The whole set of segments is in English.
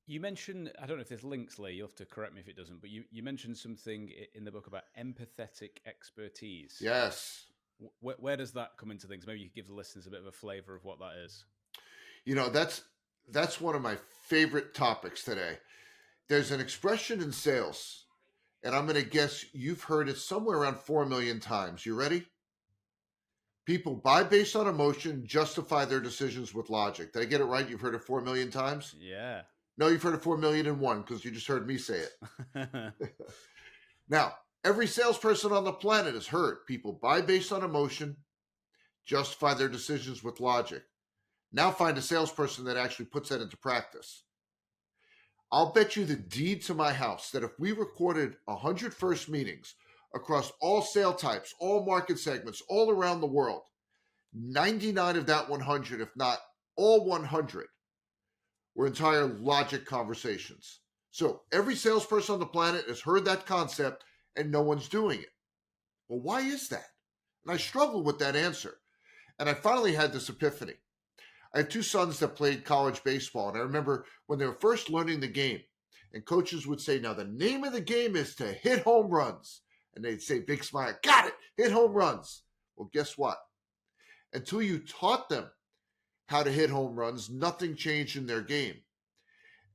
You mentioned, I don't know if this links, Lee, you'll have to correct me if it doesn't, but you mentioned something in the book about empathetic expertise. Yes. Where does that come into things? Maybe you could give the listeners a bit of a flavor of what that is. That's one of my favorite topics today. There's an expression in sales, and I'm going to guess you've heard it somewhere around 4 million times. You ready? People buy based on emotion, justify their decisions with logic. Did I get it right? You've heard it 4 million times? Yeah. No, you've heard it 4 million and one because you just heard me say it. Now, every salesperson on the planet has heard people buy based on emotion, justify their decisions with logic. Now find a salesperson that actually puts that into practice. I'll bet you the deed to my house that if we recorded 100 first meetings across all sale types, all market segments, all around the world, 99 of that 100, if not all 100, were entire logic conversations. So every salesperson on the planet has heard that concept and no one's doing it. Well, why is that? And I struggled with that answer. And I finally had this epiphany. I have two sons that played college baseball, and I remember when they were first learning the game, and coaches would say, now the name of the game is to hit home runs. And they'd say, big smile, got it, hit home runs. Well, guess what? Until you taught them how to hit home runs, nothing changed in their game.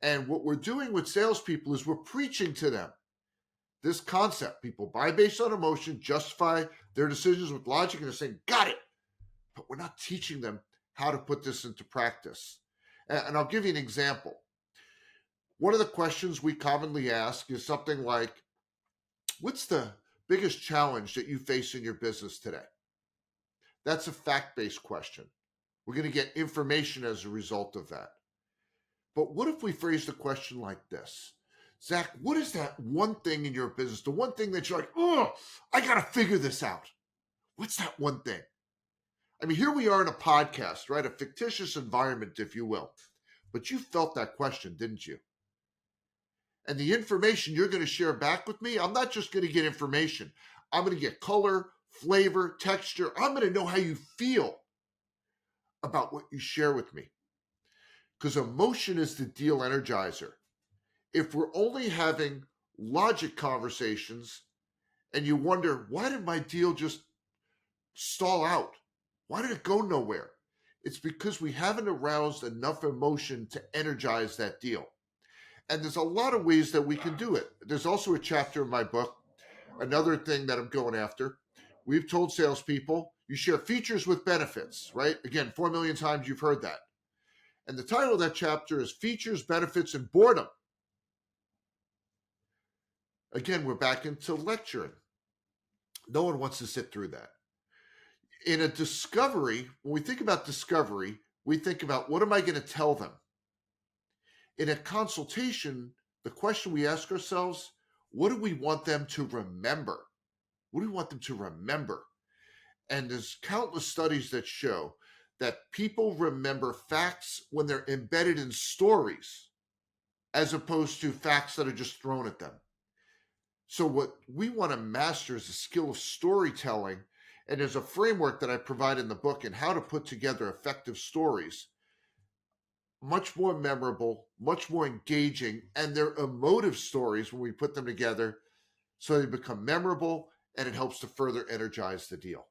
And what we're doing with salespeople is we're preaching to them this concept. People buy based on emotion, justify their decisions with logic, and they're saying, got it. But we're not teaching them how to put this into practice. And I'll give you an example. One of the questions we commonly ask is something like, what's the biggest challenge that you face in your business today? That's a fact-based question. We're going to get information as a result of that. But what if we phrase the question like this? Zach, what is that one thing in your business, the one thing that you're like, oh, I got to figure this out? What's that one thing? I mean, here we are in a podcast, right? A fictitious environment, if you will. But you felt that question, didn't you? And the information you're going to share back with me, I'm not just going to get information. I'm going to get color, flavor, texture. I'm going to know how you feel about what you share with me. Because emotion is the deal energizer. If we're only having logic conversations and you wonder, why did my deal just stall out? Why did it go nowhere? It's because we haven't aroused enough emotion to energize that deal. And there's a lot of ways that we can do it. There's also a chapter in my book, another thing that I'm going after. We've told salespeople, you share features with benefits, right? Again, 4 million times you've heard that. And the title of that chapter is Features, Benefits, and Boredom. Again, we're back into lecturing. No one wants to sit through that. In a discovery, when we think about discovery, we think about what am I going to tell them? In a consultation, the question we ask ourselves, what do we want them to remember? What do we want them to remember? And there's countless studies that show that people remember facts when they're embedded in stories, as opposed to facts that are just thrown at them. So what we want to master is the skill of storytelling. And there's a framework that I provide in the book in how to put together effective stories. Much more memorable, much more engaging, and they're emotive stories when we put them together so they become memorable and it helps to further energize the deal.